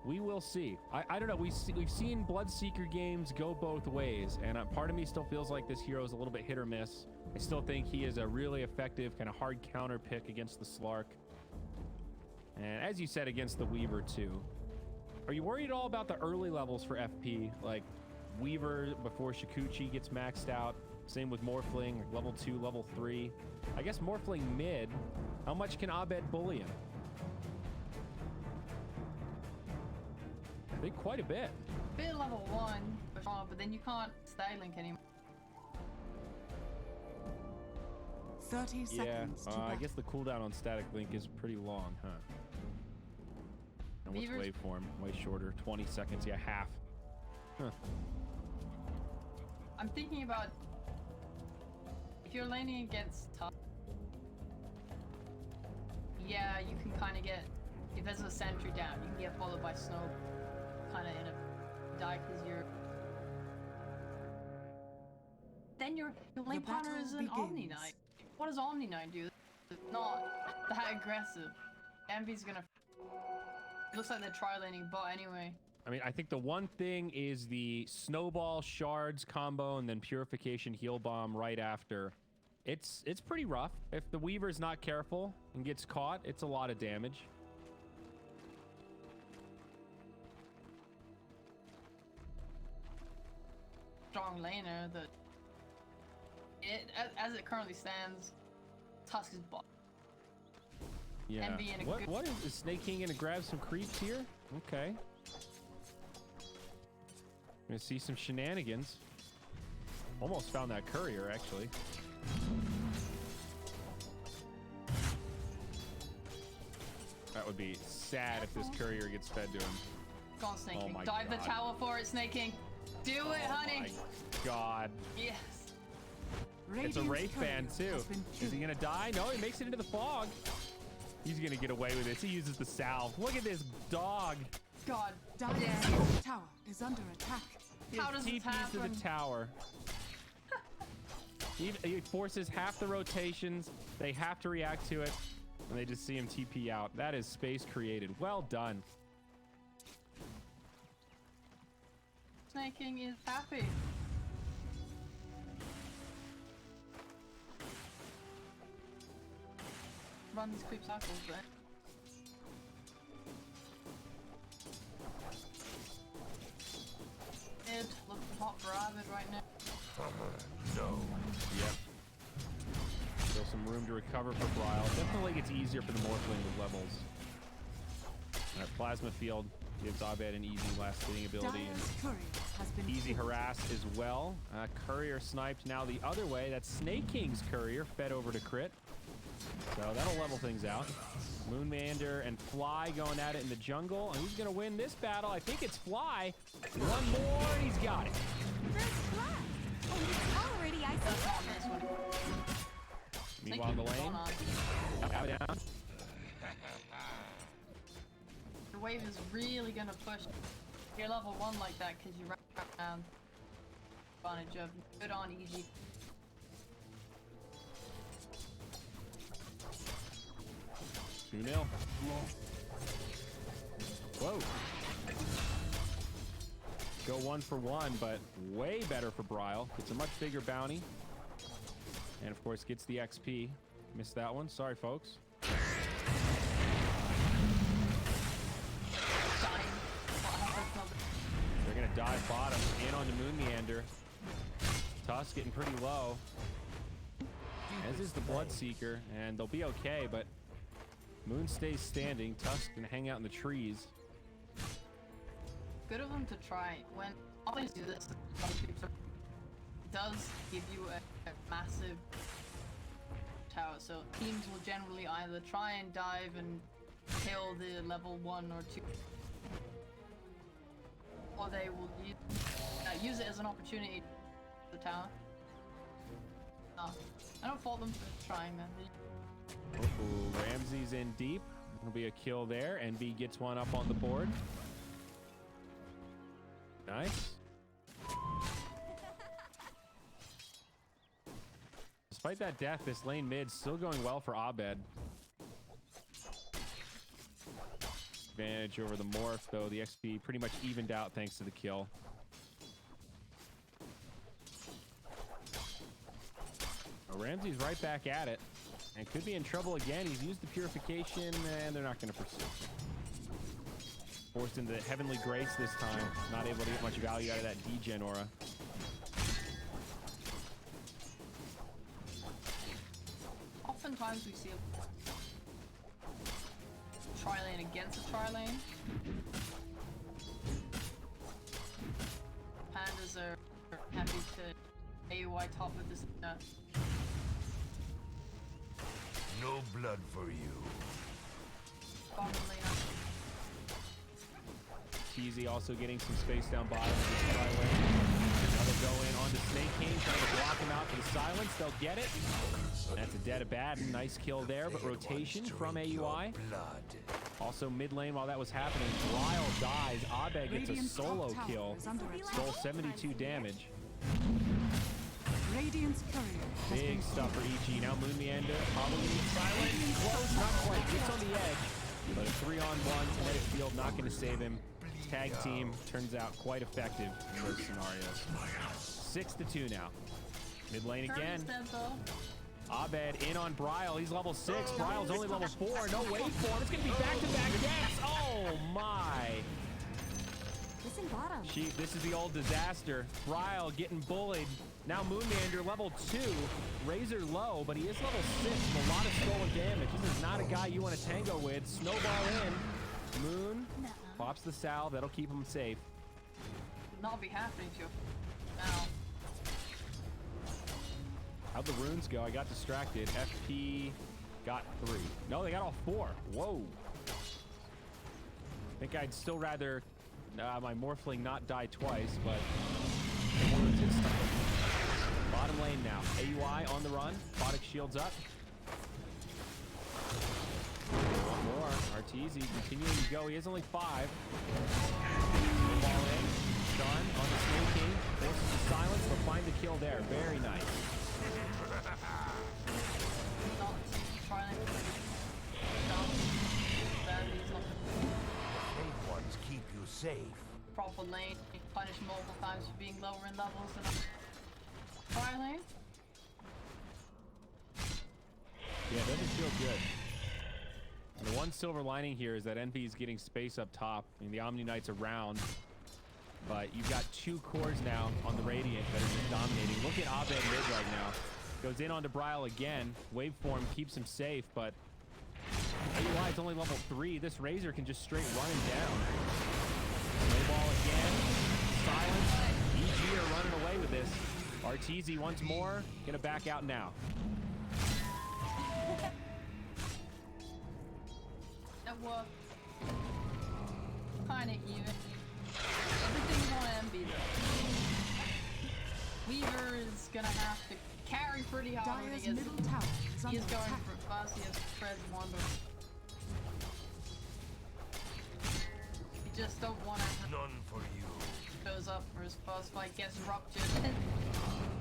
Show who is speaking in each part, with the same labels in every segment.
Speaker 1: We will see. I don't know. We've seen Bloodseeker games go both ways, and part of me still feels like this hero is a little bit hit or miss. I still think he is a really effective kind of hard counter pick against the Slark. And as you said, against the Weaver too. Are you worried at all about the early levels for FP? Like Weaver before Shikuchi gets maxed out. Same with Morphling, like level 2, level 3. I guess Morphling mid. How much can Abed bully him? I think quite a bit.
Speaker 2: Bit of level 1, for sure, but then you can't stay link anymore.
Speaker 3: 30 seconds.
Speaker 1: Yeah, I guess the cooldown on static link is pretty long, huh? And what's waveform? Way shorter. 20 seconds, yeah, half. Huh.
Speaker 2: I'm thinking about if you're laning against tough. Yeah, you can kind of get, if there's a sentry down, you can get followed by snow, kind of in a die because you're. Then your lane partner is an Omni Knight. What does Omni Knight do? It's not that aggressive. Envy's gonna. It looks like they're tri-laning bot anyway.
Speaker 1: I mean, I think the one thing is the snowball shards combo and then purification heal bomb right after. It's pretty rough. If the Weaver's not careful and gets caught, it's a lot of damage.
Speaker 2: Strong laner that as it currently stands, Tusk is bot.
Speaker 1: Yeah.
Speaker 2: Envy in a
Speaker 1: What is Snake King gonna grab some creeps here? Okay. Gonna see some shenanigans. Almost found that courier actually. That would be sad if this courier gets fed to him.
Speaker 2: Go on, Snake
Speaker 1: Oh
Speaker 2: King.
Speaker 1: my
Speaker 2: Dive
Speaker 1: God.
Speaker 2: the tower for it, Snake King. Do it, honey.
Speaker 1: My God.
Speaker 2: Yes.
Speaker 1: It's a Wraith Band too. Is he gonna die? No, he makes it into the fog. He's gonna get away with this. He uses the salve. Look at this dog.
Speaker 2: God
Speaker 3: damn. Tower is under attack.
Speaker 2: How does this happen?
Speaker 1: To the tower. He forces half the rotations. They have to react to it, and they just see him TP out. That is space created. Well done.
Speaker 2: Snake King is happy. Run these creep cycles, but it looks hot for Arvid right now.
Speaker 1: No. Yep. Still some room to recover for Bryle. Definitely gets easier for the Morphling with levels. Alright, Plasma Field gives Abed an easy last hitting ability. And easy harass as well. Courier sniped now the other way. That's Snake King's courier fed over to crit. So that'll level things out. Moonmander and Fly going at it in the jungle. And he's going to win this battle. I think it's Fly. One more and he's got it.
Speaker 3: Already
Speaker 1: Meanwhile in the lane. Down.
Speaker 2: The wave is really going to push. You're level 1 like that because you wrap around. Advantage of good on easy.
Speaker 1: Two 0. Whoa. Go 1 for 1, but way better for Bryle. Gets a much bigger bounty. And of course gets the XP. Missed that one. Sorry, folks. They're gonna dive bottom in on the Moonmeander. Tusk getting pretty low. As is the Bloodseeker, and they'll be okay, but Moon stays standing. Tusk can hang out in the trees.
Speaker 2: Good of them to try. When always do this, it does give you a massive tower. So teams will generally either try and dive and kill the level 1 or 2, or they will use it as an opportunity to the tower. I don't fault them for trying that.
Speaker 1: Ooh, Ramsey's in deep. There'll be a kill there. NB gets one up on the board. Nice. Despite that death, this lane mid still going well for Abed. advantage over the Morph, though the XP pretty much evened out thanks to the kill. Oh, Ramsey's right back at it and could be in trouble again. He's used the purification and they're not going to pursue. Forced into Heavenly Grace this time. Not able to get much value out of that degen aura.
Speaker 2: Oftentimes we see a tri-lane against a tri-lane. Pandas are happy to AOI top with this.
Speaker 4: No blood for you.
Speaker 2: Bottom lane.
Speaker 1: Arteezy also getting some space down bottom of this tri-lane. Now they'll go in onto Snake King, trying to block him out for the silence. They'll get it. That's a dead Abaddon. Nice kill there, but rotation from AUI. Also mid lane while that was happening, Ryle dies. Abed gets a solo kill. Stole 72 damage.
Speaker 3: Radiant's courier has
Speaker 1: Big
Speaker 3: been
Speaker 1: stuff for EG. Now Moon Meander probably needs silence. Close, not quite. Gets on the edge. But a 3-on-1 kinetic field not going to save him. Tag team turns out quite effective in those scenarios. 6-2 now. Mid lane again. Abed in on Bryle. He's level 6. Bryle's only level 4. No wait for him. It's going to be back-to-back deaths. Oh my.
Speaker 5: Listen bottom.
Speaker 1: This is the old disaster. Bryle getting bullied. Now Moonmander level 2. Razor low, but he is level 6 with a lot of stolen damage. This is not a guy you want to tango with. Snowball in. Moon pops the salve. That'll keep him safe.
Speaker 2: Would not be happening to you now.
Speaker 1: How'd the runes go? I got distracted. FP got 3. No, they got all 4. Whoa. I think I'd still rather my Morphling not die twice, but bottom lane now. AUI on the run. Photic shields up. One more. Arteezy continuing to go. He has only 5. Ball in. Done on the Snake King. Forces the silence, but find the kill there. Very nice.
Speaker 4: Safe ones keep you safe.
Speaker 2: Proper lane, punished multiple times for being lower in levels than a fire lane.
Speaker 1: Yeah, it doesn't feel good. And the one silver lining here is that Envy is getting space up top. I mean, the Omni Knight's around, but you've got 2 cores now on the Radiant that are just dominating. Look at Abed mid right now. Goes in onto Bryle again. Waveform keeps him safe, but AUI is only level 3. This Razor can just straight run him down. Snowball again. Silence. EG are running away with this. Arteezy once more. Gonna back out now.
Speaker 2: That worked. Kinda even. Everything's on MB though. Weaver is gonna have to carry pretty hard when he
Speaker 3: Dire's
Speaker 2: gets.
Speaker 3: middle tower is
Speaker 2: He's
Speaker 3: under
Speaker 2: going
Speaker 3: attack.
Speaker 2: for fast. He has Fred's Wonder. You just don't want to.
Speaker 4: None for you.
Speaker 2: Goes up for his first fight, gets ruptured,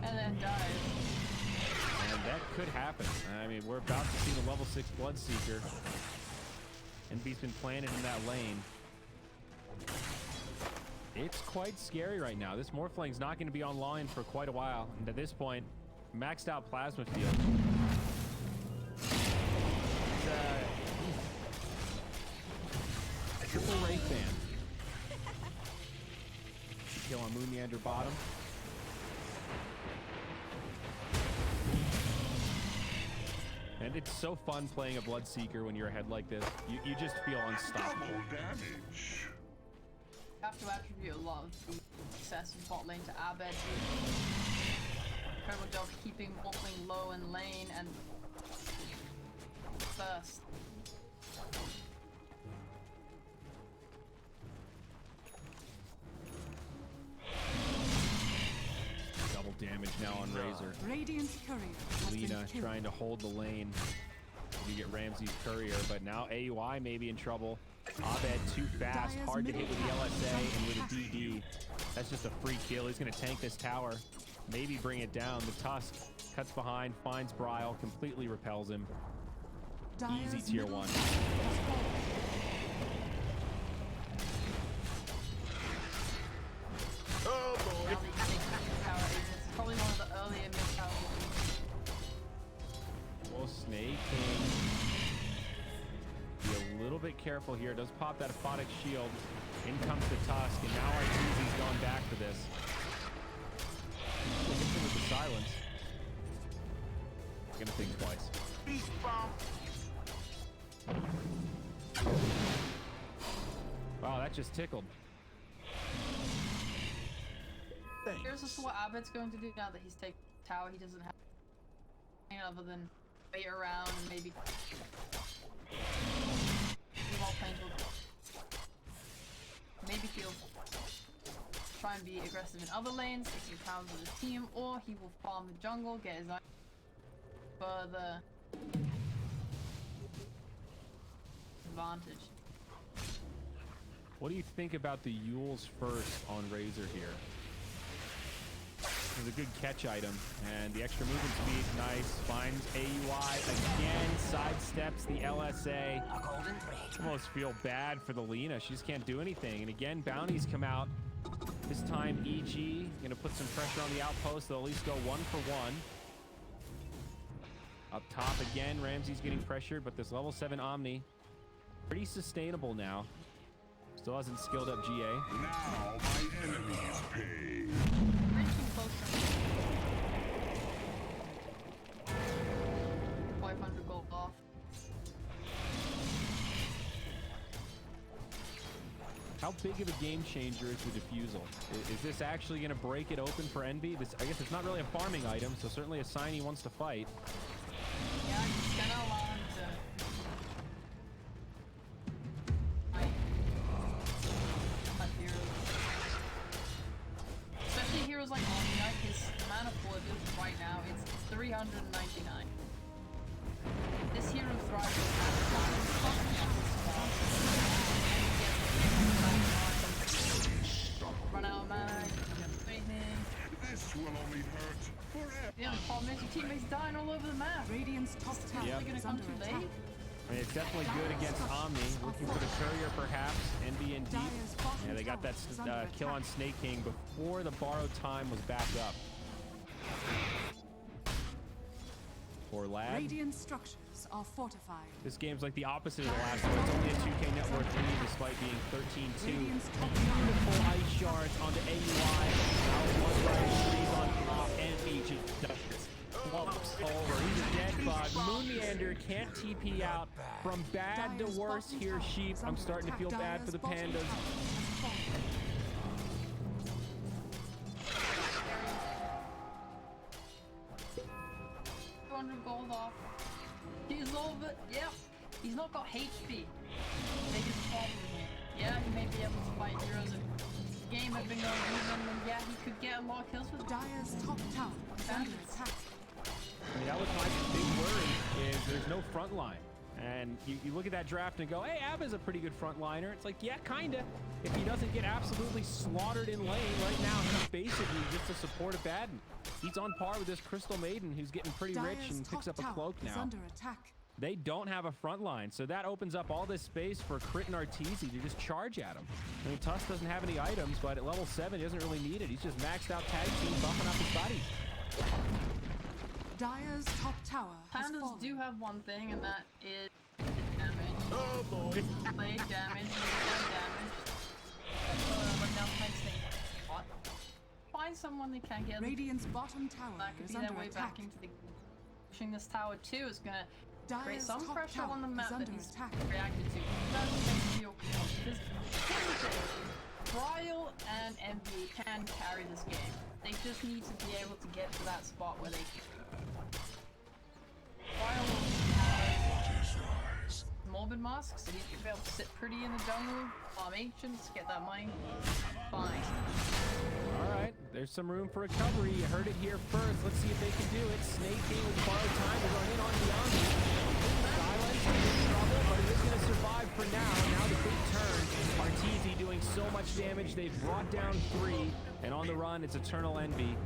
Speaker 2: and then dies.
Speaker 1: And that could happen. I mean, we're about to see the level 6 Bloodseeker. Envy's been planted in that lane. It's quite scary right now. This Morphling's not going to be online for quite a while. And at this point, maxed out plasma field. Triple Wraith Fan. Kill on Moon Meander bottom. And it's so fun playing a Bloodseeker when you're ahead like this. You just feel unstoppable.
Speaker 4: Damage.
Speaker 2: Have to attribute a lot of the success of bot lane to Abed. Incredible job keeping Morphling low in lane and first.
Speaker 1: Double damage now on Razor.
Speaker 3: Radiant's courier has
Speaker 1: Lina
Speaker 3: been killed.
Speaker 1: trying to hold the lane. You get Ramsey's courier, but now AUI may be in trouble. Abed too fast,
Speaker 3: Dire's
Speaker 1: hard to hit with the
Speaker 3: middle
Speaker 1: LSA
Speaker 3: tower
Speaker 1: and with a
Speaker 3: has
Speaker 1: DD. That's just a free kill. He's going to tank this tower, maybe bring it down. The Tusk cuts behind, finds Bryle, completely repels him.
Speaker 3: Dire's
Speaker 1: Easy tier
Speaker 3: middle
Speaker 1: 1.
Speaker 3: tower has fallen.
Speaker 1: careful here. Does pop that aphotic shield. In comes the Tusk, and now Arteezy's going back for this. Hits him with the silence. Gonna think twice.
Speaker 4: Beast bomb.
Speaker 1: Wow, that just tickled.
Speaker 2: Here's just what Abbott's going to do now that he's taken tower. He doesn't have anything other than wait around and maybe maybe he'll try and be aggressive in other lanes, take some towers with his team, or he will farm the jungle, get his own further advantage.
Speaker 1: What do you think about the Yule's first on Razor here? It was a good catch item, and the extra movement speed, nice. Finds AUI again, sidesteps the LSA. Almost feel bad for the Lina. She just can't do anything. And again, bounties come out. This time, EG gonna put some pressure on the outpost. They'll at least go 1 for 1. Up top again, Ramsey's getting pressured, but this level 7 Omni, pretty sustainable now. Still hasn't skilled up GA.
Speaker 6: Now my enemies pay.
Speaker 2: 500 gold off.
Speaker 1: How big of a game changer is the Diffusal? Is this actually going to break it open for Envy? This, I guess it's not really a farming item, so certainly a sign he wants to fight.
Speaker 2: Yeah, it's gonna allow him to fight heroes. Especially heroes like Omni-Knight, his mana pool right now, it's 399. This hero thrives run out of mana,
Speaker 6: This will only hurt forever.
Speaker 2: the only problem is your teammates dying all over the map.
Speaker 3: Radiant's top tower
Speaker 1: Yep.
Speaker 2: They're gonna
Speaker 3: is
Speaker 2: come
Speaker 3: under
Speaker 2: too
Speaker 3: attack.
Speaker 2: late.
Speaker 1: I mean, it's definitely good against Omni. Looking for the courier, perhaps. Envy and Deep.
Speaker 3: Dire's bottom
Speaker 1: Yeah, they got that
Speaker 3: tower is under
Speaker 1: kill on
Speaker 3: attack.
Speaker 1: Snake King before the borrowed time was back up. Poor lad.
Speaker 3: Radiant structures are fortified.
Speaker 1: This game's like the opposite of the last one. It's only a 2K net worth lead despite being 13-2.
Speaker 3: Radiant's top
Speaker 1: Beautiful
Speaker 3: tower
Speaker 1: ice shards onto AUI. Now one right, freeze on top, and Agent Duchess. Flumps over. He's a dead bug. Moon Meander can't TP out. From bad to
Speaker 3: Dire's
Speaker 1: worse
Speaker 3: bottom
Speaker 1: here,
Speaker 3: tower
Speaker 1: Sheep.
Speaker 3: is
Speaker 1: I'm
Speaker 3: under
Speaker 1: starting to
Speaker 3: attack.
Speaker 1: feel bad for
Speaker 3: Dire's
Speaker 1: the
Speaker 3: bottom
Speaker 1: Pandas.
Speaker 3: tower has fallen.
Speaker 2: 200 gold off. He's over. Yep. He's not got HP. Biggest problem here. Yeah, he may be able to fight heroes if the game had been going even, and yeah, he could get a lot of kills with
Speaker 3: Dire's top tower is under attack.
Speaker 1: I mean, that was my big worry, is there's no front line. And you look at that draft and go, hey, Abba's a pretty good frontliner. It's like, yeah, kinda. If he doesn't get absolutely slaughtered in lane right now, he's basically just a support of Baden. He's on par with this Crystal Maiden, who's getting pretty rich
Speaker 3: Dire's
Speaker 1: and picks
Speaker 3: top
Speaker 1: up a
Speaker 3: tower
Speaker 1: cloak
Speaker 3: is
Speaker 1: now.
Speaker 3: under attack.
Speaker 1: They don't have a front line, so that opens up all this space for Crit and Arteezy to just charge at him. I mean, Tusk doesn't have any items, but at level 7, he doesn't really need it. He's just maxed out tag team, buffing up his buddies.
Speaker 3: Dire's top tower has
Speaker 2: Pandas
Speaker 3: fallen.
Speaker 2: do have one thing, and that is damage.
Speaker 1: Oh boy.
Speaker 2: Blade damage, damage. But now find Snake. What? Find someone they can get.
Speaker 3: Radiant's bottom tower
Speaker 2: That could
Speaker 3: is
Speaker 2: be
Speaker 3: under
Speaker 2: their way
Speaker 3: attack.
Speaker 2: back into the. Pushing this tower too is gonna create
Speaker 3: Dire's
Speaker 2: some
Speaker 3: top
Speaker 2: pressure
Speaker 3: tower
Speaker 2: on the
Speaker 3: is
Speaker 2: map that
Speaker 3: under
Speaker 2: he's
Speaker 3: attack.
Speaker 2: reacted to. That's makes you because here's the thing. Bryle and MB can carry this game. They just need to be able to get to that spot where they can. Bryle has Morbid Mask, so he's gonna be able to sit pretty in the jungle, farm ancients, get that money. Fine.
Speaker 1: All right, there's some room for recovery. You heard it here first. Let's see if they can do it. Snake King with borrowed time. We're going in on beyond. Silence is in trouble, but it is going to survive for now. Now the big turn. Arteezy doing so much damage. They've brought down 3, and on the run, it's Eternal Envy.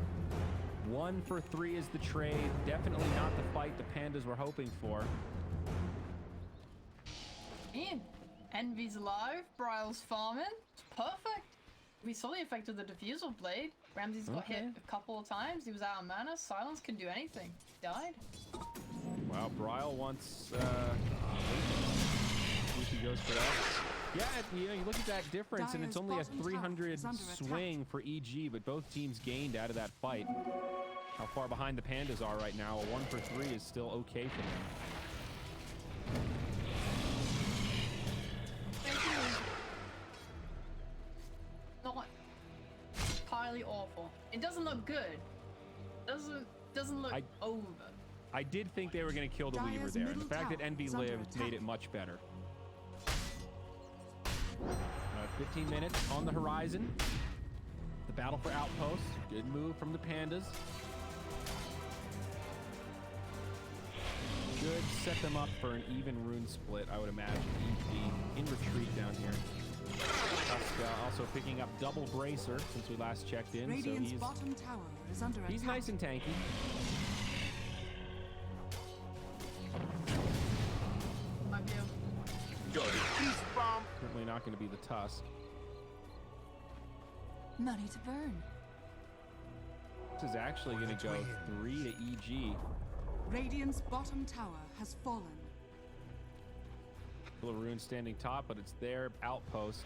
Speaker 1: 1 for 3 is the trade. Definitely not the fight the Pandas were hoping for.
Speaker 2: Ian, Envy's alive, Bryle's farming. It's perfect. We saw the effect of the Diffusal Blade. Ramsey's got hit a couple of times. He was out of mana. Silence can do anything. He died.
Speaker 1: Wow, Bryle wants... if he he goes for that. Yeah, you look at that difference, and it's
Speaker 3: Dire's
Speaker 1: only a
Speaker 3: bottom tower
Speaker 1: 300
Speaker 3: is under attack.
Speaker 1: swing for EG, but both teams gained out of that fight. How far behind the Pandas are right now, a 1 for 3 is still okay for them.
Speaker 2: Not entirely awful. It doesn't look good. Doesn't look over.
Speaker 1: I did think they were going to kill the Weaver
Speaker 3: Dire's
Speaker 1: there, and the
Speaker 3: middle
Speaker 1: fact that
Speaker 3: tower
Speaker 1: Envy
Speaker 3: is under
Speaker 1: lived
Speaker 3: attack.
Speaker 1: made it much better. 15 minutes on the horizon. The battle for Outposts. Good move from the Pandas. Should set them up for an even rune split, I would imagine. EG in retreat down here. Tuska also picking up double bracer since we last checked in,
Speaker 3: Radiant's
Speaker 1: so
Speaker 3: bottom tower is under
Speaker 1: he's
Speaker 3: attack.
Speaker 1: nice and tanky.
Speaker 2: My view.
Speaker 1: Certainly not going to be the Tusk.
Speaker 5: Money to burn.
Speaker 1: This is actually going to go 3 to EG.
Speaker 3: Radiant's bottom tower has fallen.
Speaker 1: Little rune standing top, but it's their outpost.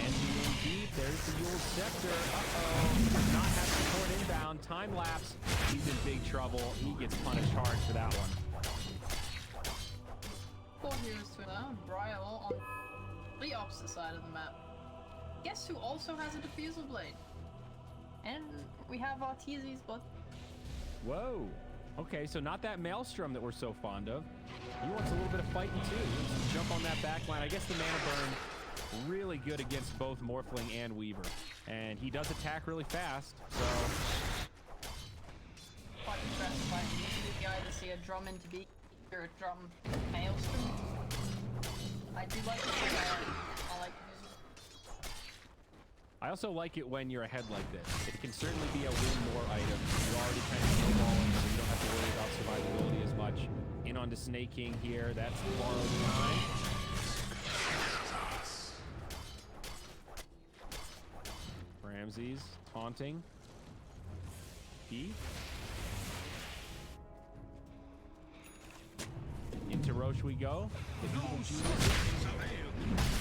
Speaker 1: Envy in deep. There's the Yule Scepter. Uh-oh. Does not have support inbound. Time lapse. He's in big trouble. He gets punished hard for that one.
Speaker 2: 4 heroes to down. Bryal on the opposite side of the map. Guess who also has a diffusal blade? And we have Arteezy's, but
Speaker 1: Whoa. Okay, so not that Maelstrom that we're so fond of. He wants a little bit of fighting too. He wants to jump on that back line. I guess the mana burn really good against both Morphling and Weaver. And he does attack really fast, so
Speaker 2: quite interesting fight. Usually you either see a drum into beat or a drum Maelstrom. I do like this. I like using.
Speaker 1: I also like it when you're ahead like this. It can certainly be a win more item. You're already kind of snowballing, so you don't have to worry about survivability as much. In onto Snake King here. That's borrowed time. Ramses taunting. P. Into Roche we go. The evil genius.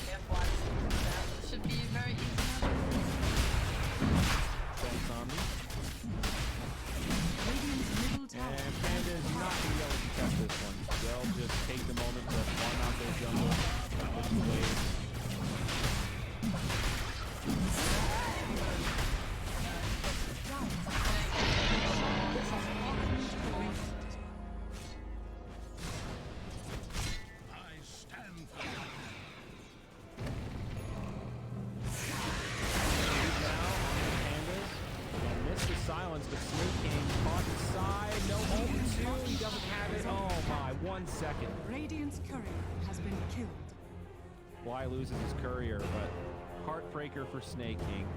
Speaker 2: Careful, that should be very easy.
Speaker 1: Thanks on me.
Speaker 3: Radiant's middle tower
Speaker 1: And Panda is not going to be able to contest this one. They'll just take the moment to farm out their jungle, push the waves.
Speaker 6: I stand for you.
Speaker 1: Missed the silence, but Snake King caught inside. No ult two. He doesn't have it. Oh my, 1 second.
Speaker 3: Radiant's courier has been killed.
Speaker 1: Fly loses his courier, but heartbreaker for Snake King.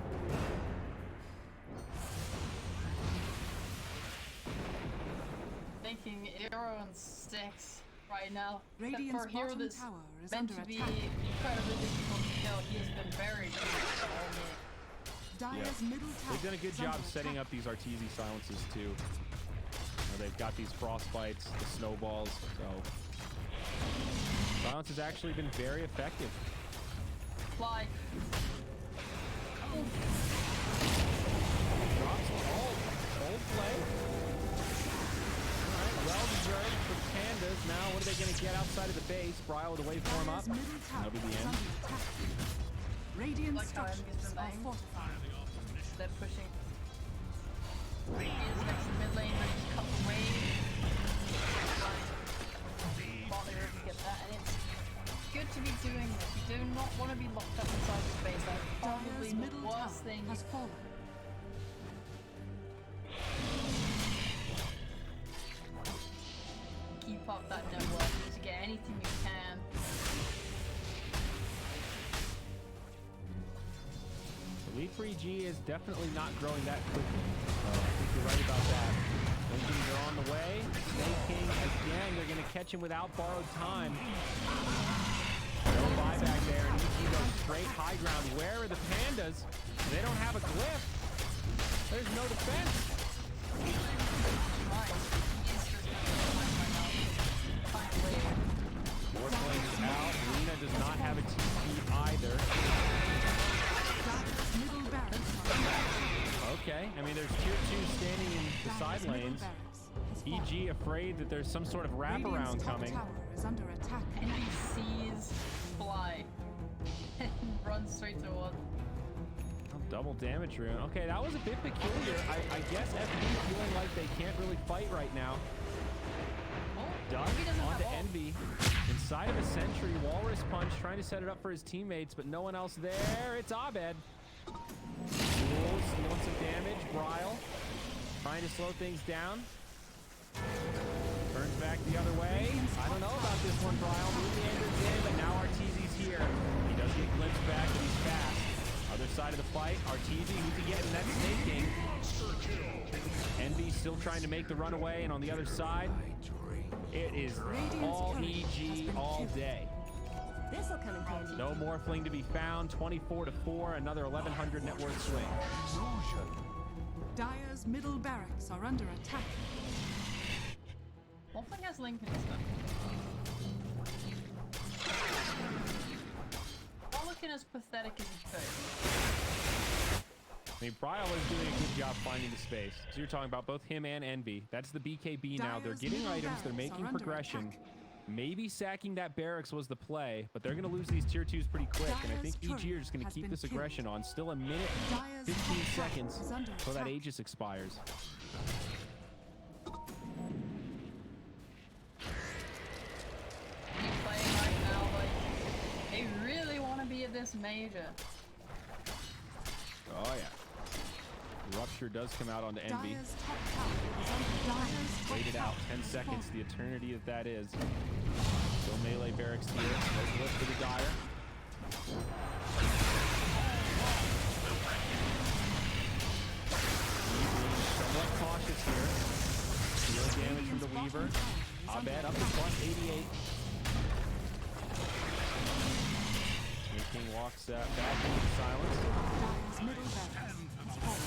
Speaker 2: Thinking Arrow and 6 right now.
Speaker 3: Radiant's
Speaker 2: for a hero
Speaker 3: bottom
Speaker 2: that's
Speaker 3: tower is
Speaker 2: meant
Speaker 3: under
Speaker 2: to be
Speaker 3: attack.
Speaker 2: incredibly difficult to kill, he has been very good all game.
Speaker 3: Dire's middle tower
Speaker 1: They've done a good
Speaker 3: is
Speaker 1: job
Speaker 3: under
Speaker 1: setting
Speaker 3: attack.
Speaker 1: up these Arteezy silences too. They've got these frostbites, the snowballs, so silence has actually been very effective.
Speaker 2: Fly.
Speaker 1: Drops old play. Alright, well deserved for the Pandas. Now what are they gonna get outside of the base? Bryle with a waveform up.
Speaker 3: Dire's middle tower
Speaker 1: That'll be the
Speaker 3: is
Speaker 1: end.
Speaker 3: under attack. Radiant
Speaker 2: Like how enemies
Speaker 3: structures are
Speaker 2: remain.
Speaker 3: fortified.
Speaker 2: They're pushing. He is next to mid lane, ready to cut the wave. Thought they were able to get that, and it's good to be doing this. You do not want to be locked up inside the space. That's probably
Speaker 3: Dire's
Speaker 2: the
Speaker 3: middle
Speaker 2: worst
Speaker 3: tower
Speaker 2: thing.
Speaker 3: has fallen.
Speaker 2: Keep up that network to get anything you can.
Speaker 1: The lead for EG is definitely not growing that quickly. So I think you're right about that. Engines are on the way. Snake King again. They're going to catch him without borrowed time. No buyback there, and EG goes straight high ground. Where are the Pandas? They don't have a glyph. There's no defense.
Speaker 2: Nice. He's just gonna find right now. Find a wave.
Speaker 1: Morphling's out. Lena does not have a TP either.
Speaker 3: Dire's middle barracks are under attack.
Speaker 1: Okay, I mean, there's tier 2 standing in the side
Speaker 3: Dire's middle
Speaker 1: lanes.
Speaker 3: barracks has fallen.
Speaker 1: EG afraid that there's some sort of
Speaker 3: Radiant's
Speaker 1: wraparound
Speaker 3: top
Speaker 1: coming.
Speaker 3: tower is under attack.
Speaker 2: And he sees fly and runs straight towards.
Speaker 1: Oh, double damage rune. Okay, that was a bit peculiar. I guess FB feeling like they can't really fight right now.
Speaker 2: Oh,
Speaker 1: Duck
Speaker 2: Envy doesn't
Speaker 1: onto
Speaker 2: have ult.
Speaker 1: Envy. Inside of a sentry, Walrus Punch trying to set it up for his teammates, but no one else there. It's Abed. Stealing some damage. Brile trying to slow things down. Turns back the other way. I don't know about this one, Brile. Meander's in, but now Arteezy's here. He does get glimpsed back, but he's fast. Other side of the fight, Arteezy, who's to get in that Snake King. Envy still trying to make the run away, and on the other side, it is all EG all day.
Speaker 5: This'll come in handy.
Speaker 1: No Morphling to be found. 24-4, another 1100 net worth swing.
Speaker 3: Dire's middle barracks are under attack.
Speaker 2: Morphling has Lincoln stuff. Not looking as pathetic as he could.
Speaker 1: I mean, Brile is doing a good job finding the space. So you're talking about both him and Envy. That's the BKB now. They're
Speaker 3: Dire's
Speaker 1: getting
Speaker 3: middle
Speaker 1: items. They're
Speaker 3: barracks
Speaker 1: making
Speaker 3: are under
Speaker 1: progression.
Speaker 3: attack.
Speaker 1: Maybe sacking that barracks was the play, but they're going to lose these tier 2s pretty quick. And I think
Speaker 3: Dire's
Speaker 1: EG are just going to
Speaker 3: turret
Speaker 1: keep
Speaker 3: has
Speaker 1: this
Speaker 3: been
Speaker 1: aggression on. Still a minute,
Speaker 3: Dire's
Speaker 1: 15
Speaker 3: top tower
Speaker 1: seconds
Speaker 3: is under
Speaker 1: until that
Speaker 3: attack.
Speaker 1: Aegis expires.
Speaker 2: He's playing right now like they really want to be at this major.
Speaker 1: Oh, yeah. Rupture does come out onto Envy.
Speaker 3: Dire's top tower is under Dire's top
Speaker 1: Wait it out.
Speaker 3: tower
Speaker 1: 10
Speaker 3: has
Speaker 1: seconds,
Speaker 3: fallen.
Speaker 1: the eternity that is. Still melee barracks here. Let's lift for the Dire. Somewhat cautious here. Deal damage from the Weaver. Abed up to +88. Snake King walks back into the silence.
Speaker 3: Dire's middle barracks has fallen.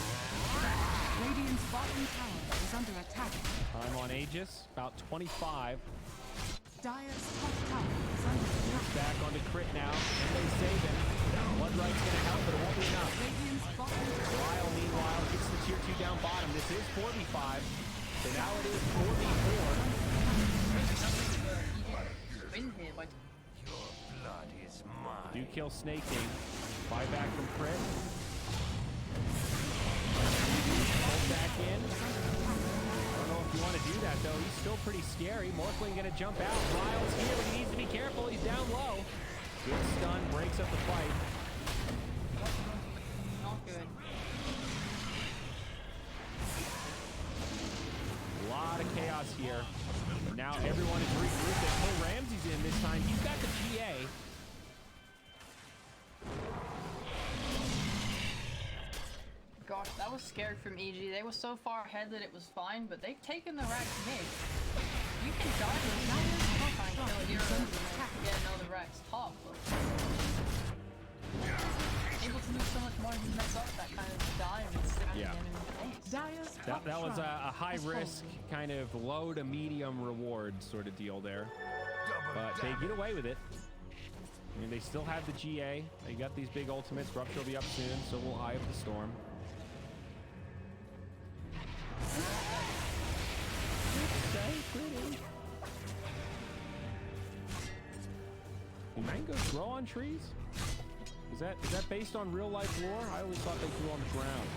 Speaker 3: Radiant's bottom tower is under attack.
Speaker 1: Time on Aegis, about 25.
Speaker 3: Dire's top tower is under attack.
Speaker 1: Back onto crit now. And they save him. Bloodright's gonna help, but it won't be enough.
Speaker 3: Radiant's bottom tower.
Speaker 1: Ryle, meanwhile, gets the tier 2 down bottom. This is 4v5. So now it is 4v4.
Speaker 2: Win here by
Speaker 4: Your blood is mine.
Speaker 1: Do kill Snake King. Buyback from crit. Pull back in. I don't know if you want to do that, though. He's still pretty scary. Morphling gonna jump out. Ryle's here, but he needs to be careful. He's down low. Good stun, breaks up the fight.
Speaker 2: not good.
Speaker 1: A lot of chaos here. And now everyone is regrouping. Oh, Ramsey's in this time. He's got the GA.
Speaker 2: Gosh, that was scary from EG. They were so far ahead that it was fine, but they've taken the Rex mid. You can dive with that. Try and kill a hero and get another Rex top, but able to do so much more than mess up that kind of dive and stab
Speaker 1: Yeah.
Speaker 2: the enemy face.
Speaker 3: Dire's top
Speaker 1: That was
Speaker 3: shrine
Speaker 1: a high
Speaker 3: has
Speaker 1: risk,
Speaker 3: fallen.
Speaker 1: kind of low to medium reward sort of deal there. But they get away with it. I mean, they still have the GA. They got these big ultimates. Rupture will be up soon, so will Eye of the Storm. It's so pretty. Do mangoes grow on trees? Is that based on real life lore? I always thought they grew on the ground.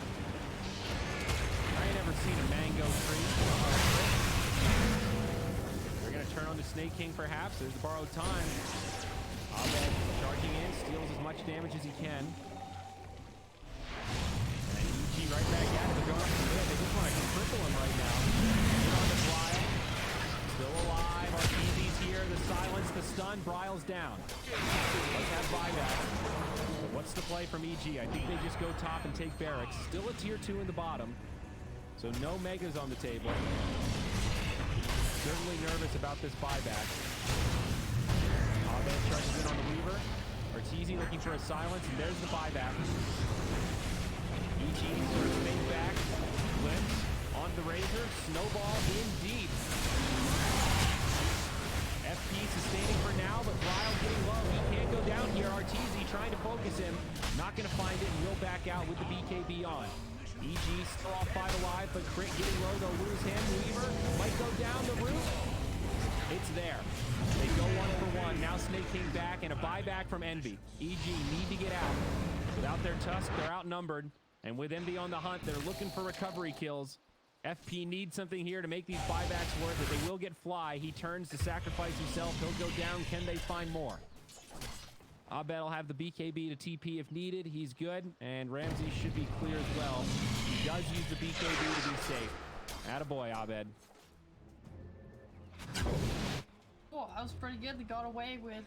Speaker 1: I ain't ever seen a mango tree. They're gonna turn on the Snake King perhaps. There's the borrowed time. Abed charging in, steals as much damage as he can. And EG right back at it. They're going up the mid. They just want to cripple him right now. Get on the Brile. Still alive. Arteezy's here. The silence, the stun. Brile's down. Let's have buyback. What's the play from EG? I think they just go top and take barracks. Still a tier 2 in the bottom. So no megas on the table. Certainly nervous about this buyback. Abed charges in on the Weaver. Arteezy looking for a silence, and there's the buyback. EG sort of fade back. Glimpse on the Razor. Snowball in deep. FP sustaining for now, but Ryle getting low. He can't go down here. Arteezy trying to focus him. Not going to find it, and will back out with the BKB on. EG still off 5 alive, but Crit getting low. They'll lose him. Weaver might go down the roof. It's there. They go 1 for 1. Now Snake King back, and a buyback from Envy. EG need to get out. Without their Tusk, they're outnumbered. And with Envy on the hunt, they're looking for recovery kills. FP needs something here to make these buybacks worth it. They will get Fly. He turns to sacrifice himself. He'll go down. Can they find more? Abed will have the BKB to TP if needed. He's good. And Ramsey should be clear as well. He does use the BKB to be safe. Attaboy, Abed.
Speaker 2: Oh, that was pretty good. They got away with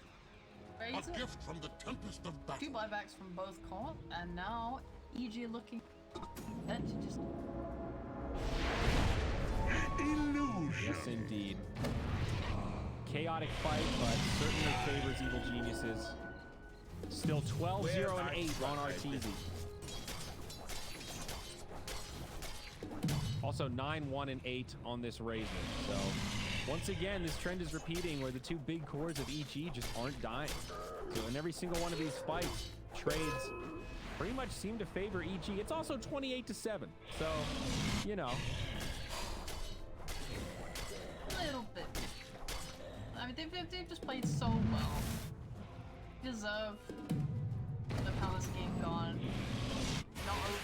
Speaker 6: A gift from the tempest of battle.
Speaker 2: 2 buybacks from both comp, and now EG looking to just
Speaker 6: Illusion.
Speaker 1: Yes, indeed. Chaotic fight, but certainly favors Evil Geniuses. Still 12-0 and 8 on Arteezy. Also 9-1 and 8 on this Razor. So once again, this trend is repeating where the 2 big cores of EG just aren't dying. So in every single one of these fights, trades pretty much seem to favor EG. It's also 28-7. So, you know.
Speaker 2: a little bit. I mean, they've just played so well. Deserve the Palace game gone. Not over.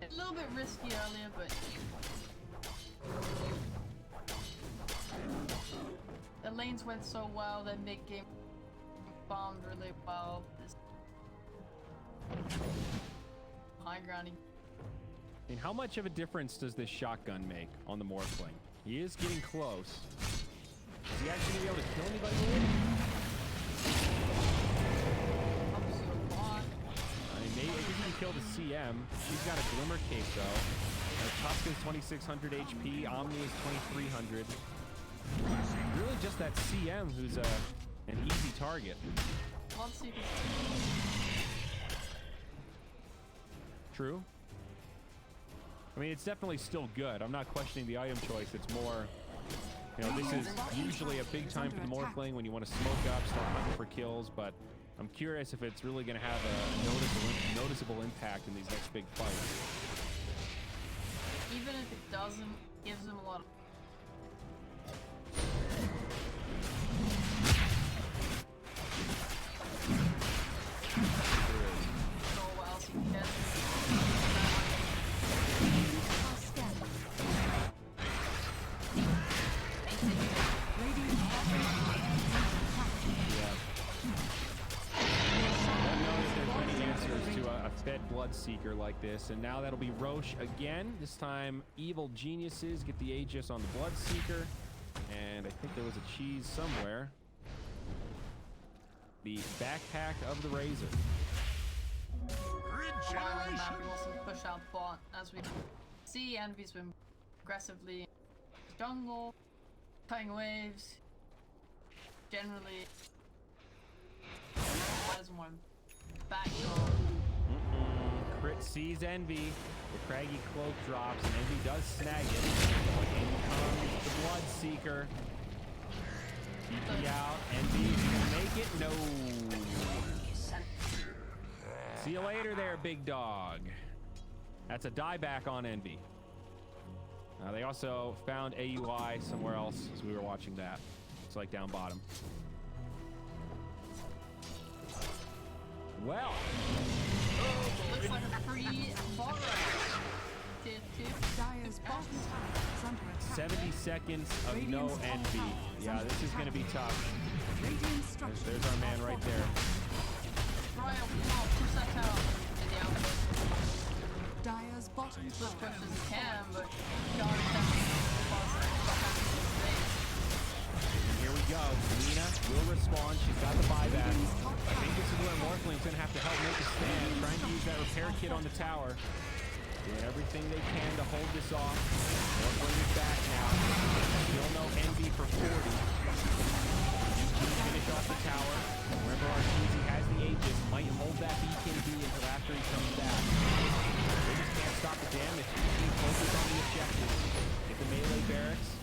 Speaker 2: A little bit risky earlier, but the lanes went so well. Their mid game bombed really well. This high grounding.
Speaker 1: And how much of a difference does this shotgun make on the Morphling? He is getting close. Is he actually gonna be able to kill anybody with it? I mean, maybe if he can kill the CM. She's got a Glimmer Cape though. Tusk is 2600 HP, Omni is 2300. Really just that CM who's an easy target. True. I mean, it's definitely still good. I'm not questioning the item choice. It's more, you know, this is usually a big time for the Morphling when you want to smoke up, start hunting for kills, but I'm curious if it's really going to have a noticeable impact in these next big fights.
Speaker 2: Even if it doesn't, it gives them a lot of... what else you can get.
Speaker 1: Fed Bloodseeker like this, and now that'll be Roche again. This time Evil Geniuses get the Aegis on the Bloodseeker, and I think there was a cheese somewhere. The backpack of the Razor.
Speaker 2: Push out bot. As we see, Envy's been aggressively jungle, cutting waves. Generally, doesn't want back door.
Speaker 1: Crit sees Envy. The Craggy Cloak drops, and Envy does snag it. In comes the Bloodseeker. TP out. Envy can make it. No. See you later there, big dog. That's a dieback on Envy. They also found AUI somewhere else as we were watching that. Looks like down bottom. Well.
Speaker 2: Looks like a free bot right.
Speaker 3: Dire's bottom tower is under attack.
Speaker 1: 70 seconds of no Envy. Yeah, this is going to be tough. There's our man right there.
Speaker 2: Brian, come on, push that tower.
Speaker 3: Dire's bottom
Speaker 2: As much
Speaker 3: tower.
Speaker 2: as he can, but God,
Speaker 1: Here we go. Lina will respond. She's got the buyback. I think this is where Morphling's going to have to help make a stand. Trying to use that repair kit on the tower. Doing everything they can to hold this off. Morphling is back now. Still no Envy for 40. Finish off the tower. Remember, Arteezy has the Aegis. Might hold that BKB until after he comes back. They just can't stop the damage. Focus on the objective. Get the melee barracks.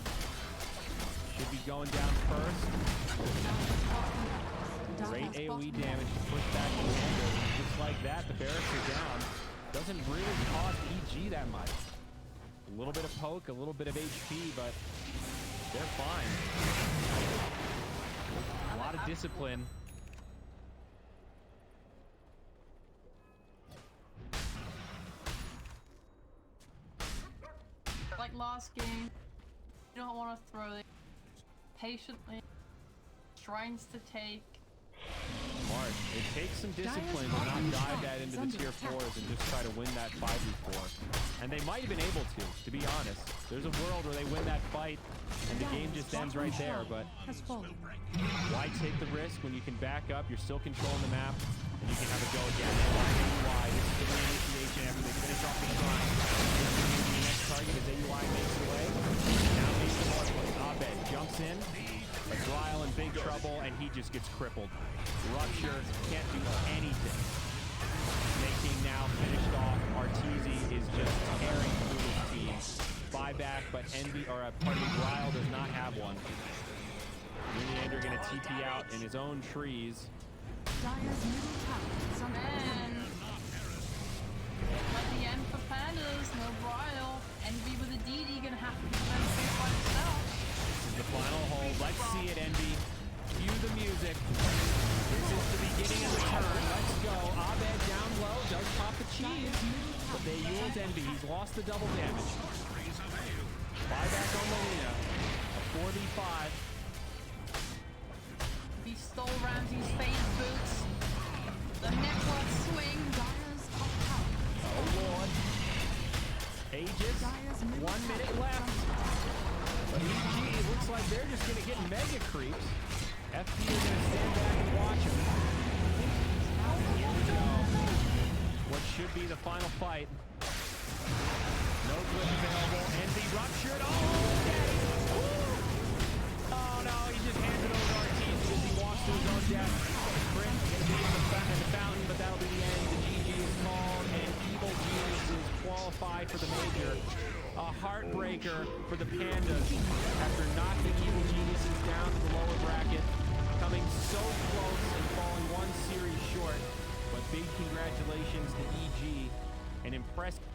Speaker 1: Should be going down first. great AoE damage to push back the Commandos. And just like that, the barracks are down. Doesn't really cost EG that much. A little bit of poke, a little bit of HP, but they're fine. A lot of discipline.
Speaker 2: Like last game, you don't want to throw it patiently. Shrines to take.
Speaker 1: Smart. It takes some discipline to not dive that into the tier 4s and just try to win that 5v4. And they might have been able to be honest. There's a world where they win that fight and the game just ends right there, but why take the risk when you can back up, you're still controlling the map, and you can have a go again. AUI, this is the reinitiation after they finish off the shrine. The next target is AUI makes the way. Now makes the Northwood. Abed jumps in. But Ryle in big trouble, and he just gets crippled. Rupture can't do anything. Making now finished off. Arteezy is just tearing through his team. Buyback, but Ryle does not have one. Uniander gonna TP out in his own trees.
Speaker 2: And at the end for Pandas, no Ryle. Envy with a DD gonna have to defend by himself.
Speaker 1: The final hold. Let's see it, Envy. Cue the music. This is the beginning of the turn. Let's go. Abed down low. Does pop the cheese. But they use Envy. He's lost the double damage. Buyback on Melina. A 4v5.
Speaker 2: He stole Ramsey's phase boots. The network swing.
Speaker 1: Oh, Lord. Aegis. 1 minute left. But EG, it looks like they're just going to get mega creeps. FP is going to stand back and watch them. Here we go. What should be the final fight. No grip available. Envy ruptured. Oh, okay. Oh, no. He just hands it over to Arteezy as he walks to his own death. Crit going to be in the fountain, but that'll be the end. The GG is called, and Evil Genius is qualified for the major. A heartbreaker for the Pandas after knocking Evil Geniuses down to the lower bracket, coming so close and falling one series short. But big congratulations to EG, an impressive